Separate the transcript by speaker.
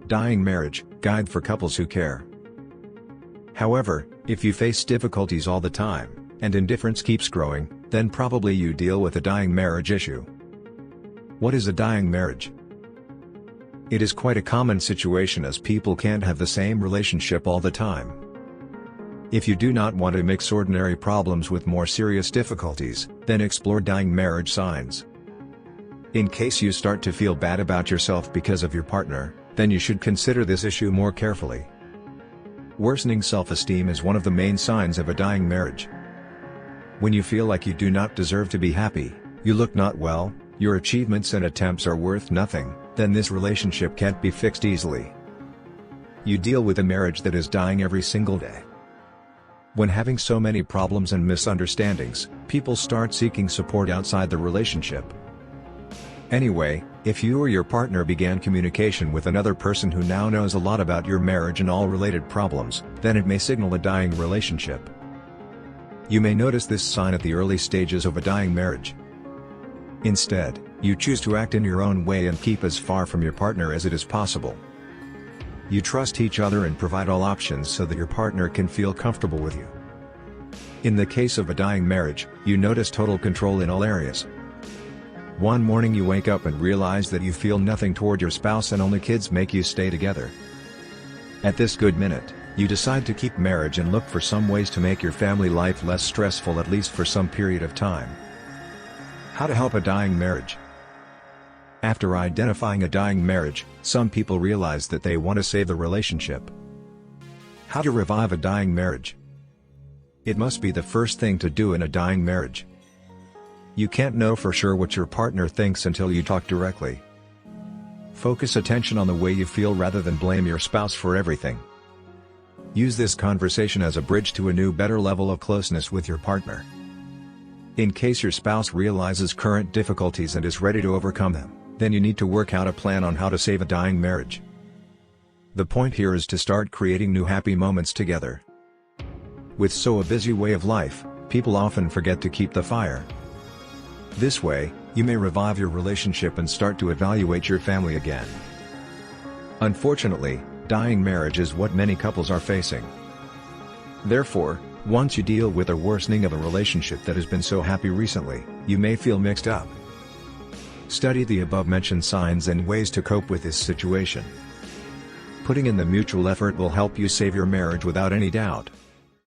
Speaker 1: Dying Marriage, Guide for Couples Who Care. However, if you face difficulties all the time, and indifference keeps growing, then probably you deal with a dying marriage issue. What is a dying marriage? It is quite a common situation as people can't have the same relationship all the time. If you do not want to mix ordinary problems with more serious difficulties, then explore dying marriage signs. In case you start to feel bad about yourself because of your partner, then you should consider this issue more carefully. Worsening self-esteem is one of the main signs of a dying marriage. When you feel like you do not deserve to be happy, you look not well, your achievements and attempts are worth nothing, then this relationship can't be fixed easily. You deal with a marriage that is dying every single day. When having so many problems and misunderstandings, people start seeking support outside the relationship. Anyway, if you or your partner began communication with another person who now knows a lot about your marriage and all related problems, then it may signal a dying relationship. You may notice this sign at the early stages of a dying marriage. Instead, you choose to act in your own way and keep as far from your partner as it is possible. You trust each other and provide all options so that your partner can feel comfortable with you. In the case of a dying marriage, you notice total control in all areas. One morning you wake up and realize that you feel nothing toward your spouse and only kids make you stay together. At this good minute, you decide to keep marriage and look for some ways to make your family life less stressful at least for some period of time. How to help a dying marriage? After identifying a dying marriage, some people realize that they want to save the relationship. How to revive a dying marriage? It must be the first thing to do in a dying marriage. You can't know for sure what your partner thinks until you talk directly. Focus attention on the way you feel rather than blame your spouse for everything. Use this conversation as a bridge to a new better level of closeness with your partner. In case your spouse realizes current difficulties and is ready to overcome them, then you need to work out a plan on how to save a dying marriage. The point here is to start creating new happy moments together. With so a busy way of life, people often forget to keep the fire. This way, you may revive your relationship and start to evaluate your family again. Unfortunately, dying marriage is what many couples are facing. Therefore, once you deal with a worsening of a relationship that has been so happy recently, you may feel mixed up. Study the above-mentioned signs and ways to cope with this situation. Putting in the mutual effort will help you save your marriage without any doubt.